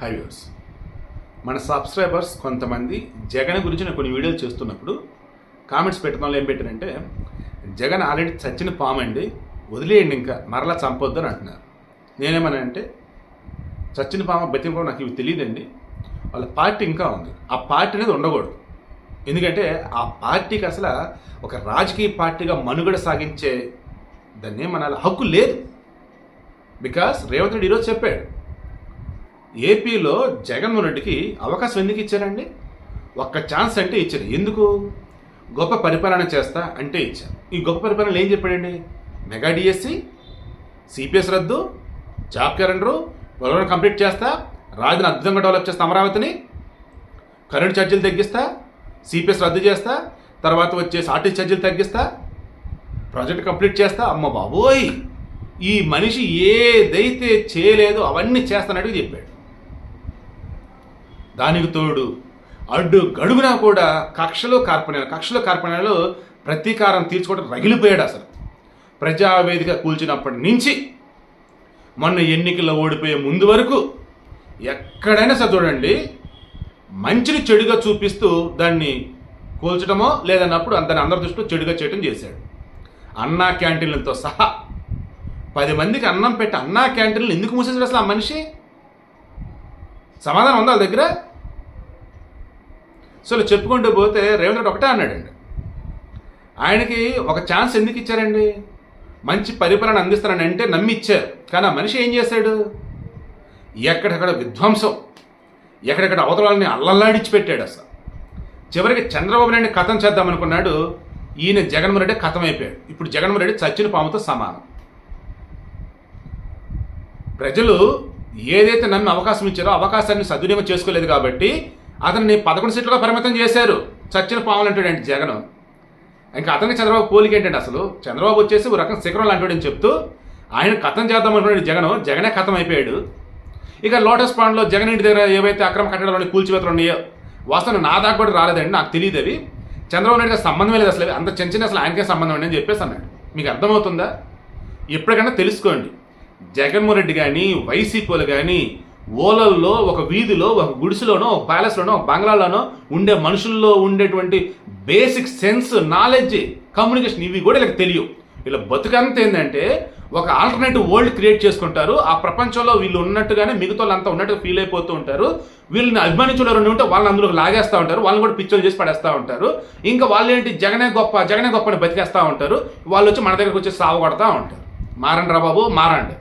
High viewers, మన subscribers కొంతమంది జగన్ గురించి నేను కొన్ని వీడియోలు చేస్తున్నప్పుడు కామెంట్స్ పెట్టడం వల్ల ఏం పెట్టారంటే, జగన్ ఆల్రెడీ చచ్చిన పాము అండి, వదిలేయండి, ఇంకా మరలా చంపొద్దు అని అంటున్నారు. నేనేమనంటే, చచ్చిన పాము బతికిన పాము నాకు ఇవి తెలియదండి. వాళ్ళ పార్టీ ఇంకా ఉంది, ఆ పార్టీ అనేది ఉండకూడదు. ఎందుకంటే ఆ పార్టీకి అసలు ఒక రాజకీయ పార్టీగా మనుగడ సాగించే దాన్ని మన హక్కు లేదు. బికాస్ రేవంత్ రెడ్డి ఈరోజు చెప్పాడు, ఏపీలో జగన్మోహన్ రెడ్డికి అవకాశం ఎందుకు ఇచ్చారండి? ఒక్క ఛాన్స్ అంటే ఇచ్చారు. ఎందుకు? గొప్ప పరిపాలన చేస్తా అంటే ఇచ్చారు. ఈ గొప్ప పరిపాలనలు ఏం చెప్పాడండి? మెగా డిఎస్సి, సిపిఎస్ రద్దు, జాబ్ క్యాలెండరు, పొలం కంప్లీట్ చేస్తా, రాజధాని అద్భుతంగా డెవలప్ చేస్తా, అమరావతిని కరెంట్ ఛార్జీలు తగ్గిస్తా, సిపిఎస్ రద్దు చేస్తా, తర్వాత వచ్చేసి ఆర్టీసీ ఛార్జీలు తగ్గిస్తా, ప్రాజెక్ట్ కంప్లీట్ చేస్తా. అమ్మ బాబోయ్, ఈ మనిషి ఏదైతే చేయలేదో అవన్నీ చేస్తానట్టుగా చెప్పాడు. దానికి తోడు అడ్డు గడుగునా కూడా కక్షలో కార్పణ్యాలు ప్రతీకారం తీర్చుకోవడం రగిలిపోయాడు. అసలు ప్రజావేదిక కూల్చినప్పటి నుంచి మొన్న ఎన్నికల్లో ఓడిపోయే ముందు వరకు ఎక్కడైనా సరే చూడండి, మంచిని చెడుగా చూపిస్తూ దాన్ని కూల్చడమో లేదన్నప్పుడు దాన్ని అందరి దృష్టిలో చెడుగా చేయడం చేశాడు. అన్నా క్యాంటీన్లతో సహా 10 మందికి అన్నం పెట్టి అన్నా క్యాంటీన్లు ఎందుకు మూసేసాడు అసలు ఆ మనిషి? సమాధానం ఉందా వాళ్ళ దగ్గర? సో చెప్పుకుంటూ పోతే రేవంత్ రెడ్డి ఒకటే అన్నాడండి, ఆయనకి ఒక ఛాన్స్ ఎందుకు ఇచ్చారండి? మంచి పరిపాలన అందిస్తానని అంటే నమ్మి ఇచ్చారు. కానీ ఆ మనిషి ఏం చేశాడు? ఎక్కడెక్కడ విధ్వంసం, ఎక్కడెక్కడ అవతలని అల్లల్లాడిచ్చి పెట్టాడు. అసలు చివరికి చంద్రబాబు నాయుడిని ఖతం చేద్దామనుకున్నాడు. ఈయన జగన్మోహన్ రెడ్డి ఖతం అయిపోయాడు. ఇప్పుడు జగన్మోహన్ రెడ్డి చచ్చిన పాముతో సమానం. ప్రజలు ఏదైతే నన్ను అవకాశం ఇచ్చారో అవకాశాన్ని సద్వినియోగం చేసుకోలేదు కాబట్టి అతన్ని 11 సీట్లుగా పరిమితం చేశారు. చచ్చిన పాములు అంటాడండి జగన్. ఇంకా అతనికి చంద్రబాబు పోలిక ఏంటంటే, అసలు చంద్రబాబు వచ్చేసి ఒక రకం శిఖరం లాంటివాడని చెప్తూ ఆయన ఖతం చేద్దాం అనుకున్నాడు. జగనే ఖతం అయిపోయాడు. ఇక లోటస్ పాండ్లో జగన్ ఇంటి దగ్గర ఏవైతే అక్రమ కట్టడాలని కూల్చివేతలు ఉన్నాయో వాస్తవం నా దాకా కూడా రాలేదండి, నాకు తెలియదు. అవి చంద్రబాబు నాయుడుగా సంబంధమే లేదు, అసలు అంత చిన్న అసలు ఆయనకే సంబంధం అండి అని చెప్పేసి అన్నాడు. మీకు అర్థమవుతుందా? ఎప్పటికైనా తెలుసుకోండి, జగన్మోహన్ రెడ్డి కానీ వైసీపీలు కానీ ఓలల్లో ఒక వీధిలో ఒక గుడిసెలోనో ఒక ప్యాలెస్లోనో ఒక బంగ్లాలోనో ఉండే మనుషుల్లో ఉండేటువంటి బేసిక్ సెన్స్, నాలెడ్జ్, కమ్యూనికేషన్ ఇవి కూడా వీళ్ళకి తెలియవు. వీళ్ళ బతుకంతా ఏంటంటే ఒక ఆల్టర్నేటివ్ వరల్డ్ క్రియేట్ చేసుకుంటారు. ఆ ప్రపంచంలో వీళ్ళు ఉన్నట్టుగానే మిగతా వాళ్ళంతా ఉన్నట్టుగా ఫీల్ అయిపోతూ ఉంటారు. వీళ్ళని అభిమానించుకోవడం ఉంటే వాళ్ళని అందులో లాగేస్తూ ఉంటారు, వాళ్ళని కూడా పిచ్చోలు చేసి పడేస్తూ ఉంటారు. ఇంకా వాళ్ళు ఏంటి, జగనే గొప్ప అని బతికేస్తూ ఉంటారు. వాళ్ళు వచ్చి మన దగ్గరకు వచ్చి సాగు కొడతా ఉంటారు. మారండి రా బాబు, మారండి.